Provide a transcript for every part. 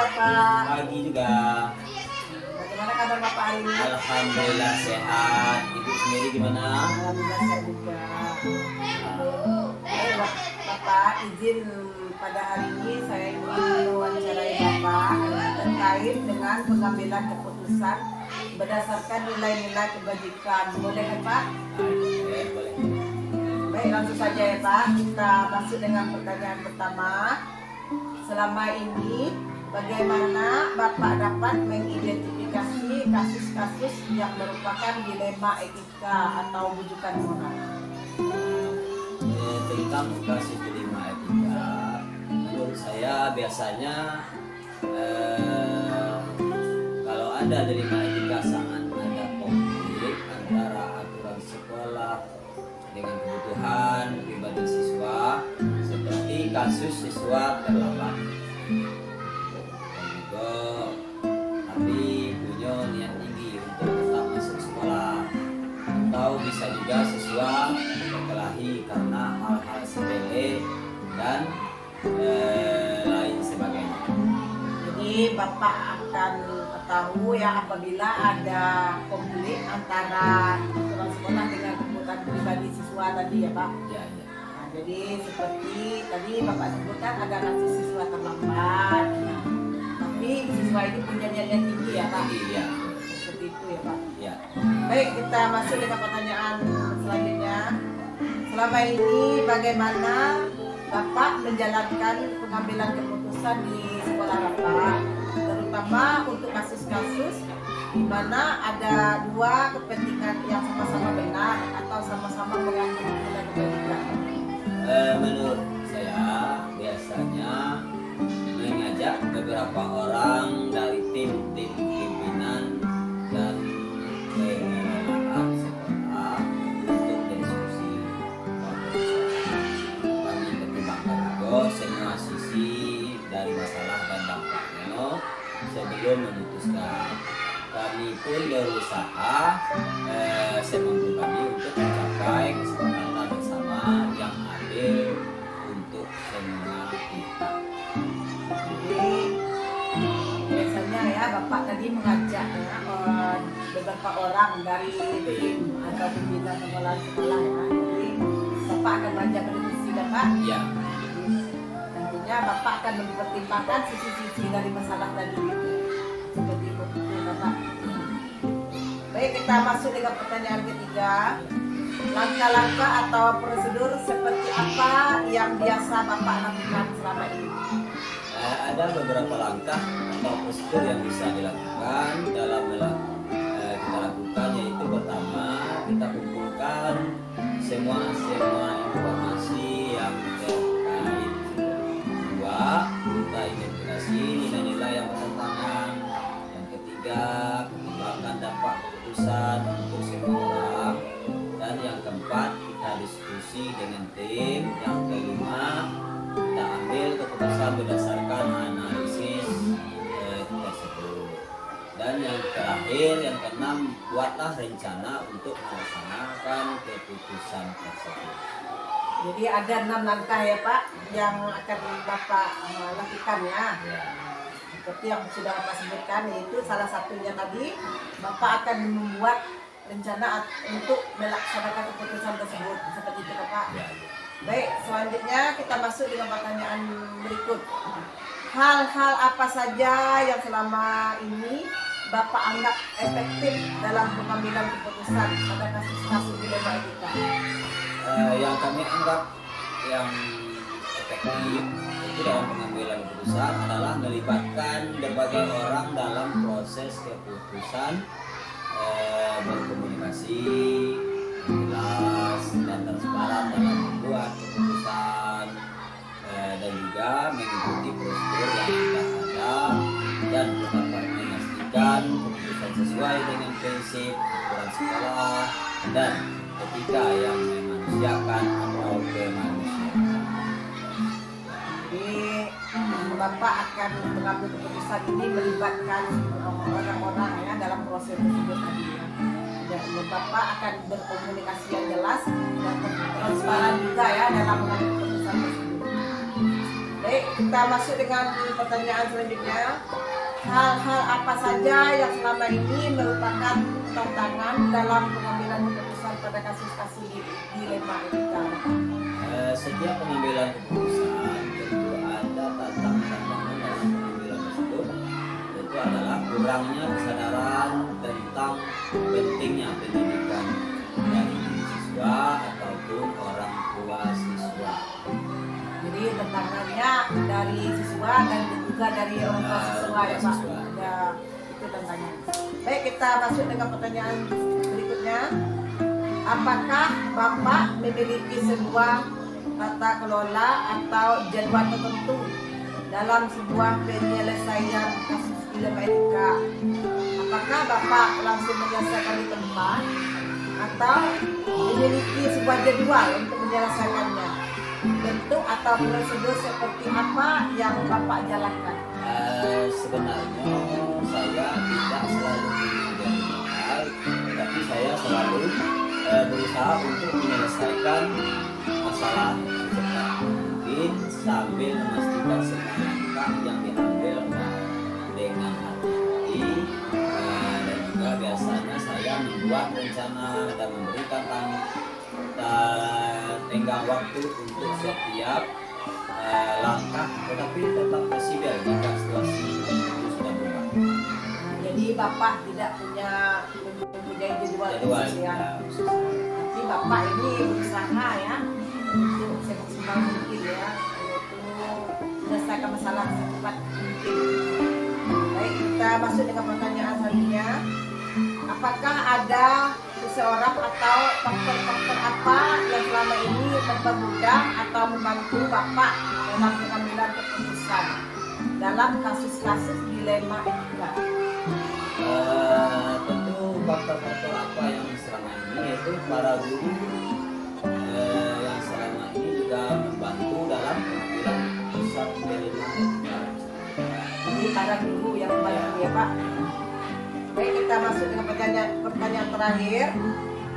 Bapak. Pagi juga. Bagaimana kabar Bapak hari ini? Alhamdulillah sehat. Ibu sendiri gimana? Alhamdulillah saya juga. Bapak izin pada hari ini saya ingin mewawancarai Bapak terkait dengan pengambilan keputusan berdasarkan nilai-nilai kebajikan. Boleh ya Pak? Boleh. Baik, langsung saja ya Pak. Kita masuk dengan pertanyaan pertama. Selama ini bagaimana Bapak dapat mengidentifikasi kasus-kasus yang merupakan dilema etika atau bujukan moral? Tentang kasus dilema etika, menurut saya biasanya kalau ada dilema etika sangat ada konflik antara aturan sekolah dengan kebutuhan pribadi siswa, seperti kasus siswa terlambat dan juga tapi punya niat tinggi untuk tetap masuk sekolah, atau bisa juga siswa berkelahi karena hal-hal sepele dan lain sebagainya. Jadi Bapak akan tahu ya apabila ada konflik antara aturan sekolah dengan kebutuhan pribadi siswa tadi ya Pak. Ya, ya. Nah, jadi seperti tadi Bapak sebutkan ada kasus siswa terlambat. Nah, tapi siswa ini punya niat tinggi ya Pak. Iya. Seperti itu ya Pak. Ya. Baik, kita masuk dengan pertanyaan selanjutnya. Selama ini bagaimana Bapak menjalankan pengambilan keputusan di sekolah Bapak, terutama untuk kasus-kasus di mana ada dua kepentingan yang sama-sama benar atau sama-sama mengambil kepentingan? Menurut saya biasanya mengajak beberapa orang dari tim pimpinan dan pengelolaan sekolah untuk berdiskusi. Kami pertimbangkan juga semua sisi dari masalah dan dampaknya sebelum memutuskan. Kami pun berusaha semampu kami untuk mencapai kesepakatan bersama yang adil untuk semua pihak. Jadi biasanya ya Bapak tadi mengajak ya, beberapa orang dari tim atau pimpinan pengelolaan sekolah ya. Jadi Bapak akan mengajak berdiskusi kan Pak? Ya. Tentunya Bapak akan mempertimbangkan sisi-sisi dari masalah tadi. Seperti itu Bapak. Baik, kita masuk dengan pertanyaan ketiga. Langkah-langkah atau prosedur seperti apa yang biasa Bapak lakukan selama ini? Ada beberapa langkah atau prosedur yang bisa dilakukan dalam kita lakukan, yaitu pertama kita kumpulkan semua informasi yang terkait. Kedua, kita identifikasi nilai-nilai yang bertentangan. Yang ketiga, pertimbangkan dampak keputusan untuk semua orang. Dan yang keempat, kita diskusi dengan tim. Yang kelima, kita ambil keputusan berdasarkan analisis tersebut. Dan yang terakhir, yang keenam, buatlah rencana untuk melaksanakan keputusan tersebut. Jadi ada 6 langkah ya Pak yang akan Bapak lakukan ya. Ya. Seperti yang sudah Bapak sebutkan, yaitu salah satunya tadi Bapak akan membuat rencana untuk melaksanakan keputusan tersebut. Seperti itu Bapak. Ya. Baik, selanjutnya kita masuk dengan pertanyaan berikut. Hal-hal apa saja yang selama ini Bapak anggap efektif dalam pengambilan keputusan pada kasus-kasus dilema etika? Yang kami anggap yang efektif itu dalam pengambilan keputusan adalah melibatkan berbagai orang dalam proses keputusan, berkomunikasi jelas dan transparan dalam membuat keputusan, dan juga mengikuti prosedur yang sudah ada dan dapat memastikan keputusan sesuai dengan prinsip aturan sekolah dan etika yang memanusiakan atau kemanusiaan. Jadi Bapak akan mengambil keputusan ini melibatkan orang-orang ya dalam proses tersebut tadi ya. Dan Bapak akan berkomunikasi yang jelas dan transparan juga ya dalam mengambil keputusan tersebut. Baik, kita masuk dengan pertanyaan selanjutnya. Hal-hal apa saja yang selama ini merupakan tantangan dalam pengambilan keputusan pada kasus-kasus dilema etika? Setiap pengambilan keputusan tentu ada tantangan dalam pengambilan tersebut. Itu adalah kurangnya kesadaran tentang pentingnya pendidikan dari siswa ataupun orang tua siswa. Jadi tantangannya dari siswa dan juga dari orang tua siswa ya Pak. Ya, itu tantangan. Baik, kita masuk dengan pertanyaan berikutnya. Apakah Bapak memiliki sebuah tata kelola atau jadwal tertentu dalam sebuah penyelesaian kasus dilema etika? Apakah Bapak langsung menyelesaikan di tempat atau memiliki sebuah jadwal untuk menyelesaikannya? Bentuk atau prosedur seperti apa yang Bapak jalankan? Sebenarnya saya tidak selalu punya jadwal, tetapi saya selalu berusaha untuk menyelesaikan masalah secepat mungkin sambil memastikan semua langkah yang diambil dengan hati-hati, dan juga biasanya saya membuat rencana dan memberikan tenggang waktu untuk setiap langkah, tetapi tetap fleksibel jika situasi itu sudah berubah. Jadi Bapak tidak mempunyai jadwal khusus ya. Tapi Bapak ini berusaha ya untuk semaksimal mungkin ya untuk menyelesaikan masalah secepat mungkin. Baik, kita masuk dengan pertanyaan selanjutnya. Apakah ada seseorang atau faktor-faktor apa yang selama ini mempermudah atau membantu Bapak dalam pengambilan keputusan dalam kasus-kasus dilema etika? Tentu faktor-faktor apa yang selama ini yaitu para guru yang selama ini juga membantu dalam pengambilan keputusan dilema etika. Jadi para guru yang membantu ya Pak. Baik, kita masuk dengan pertanyaan terakhir.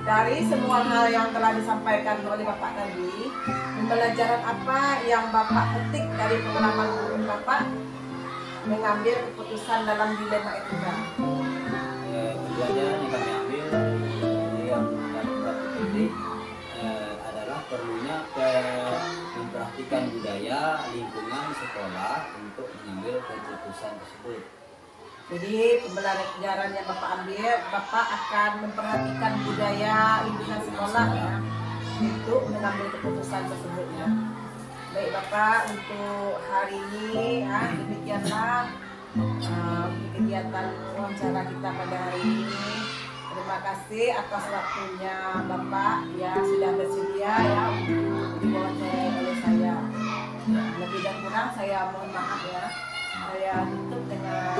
Dari semua hal yang telah disampaikan oleh Bapak tadi, pembelajaran apa yang Bapak petik dari pengalaman guru Bapak mengambil keputusan dalam dilema etika? Pembelajaran yang kami ambil yang dapat petik adalah perlunya memperhatikan budaya lingkungan sekolah untuk mengambil keputusan tersebut. Jadi pembelajaran yang Bapak ambil, Bapak akan memperhatikan budaya lingkungan sekolah ya untuk mengambil keputusan tersebut ya. Baik Bapak, untuk hari ini ya demikianlah kegiatan wawancara kita pada hari ini. Terima kasih atas waktunya Bapak ya sudah bersedia ya untuk diwawancara oleh saya. Lebih dan kurang saya mohon maaf ya. Saya tutup dengan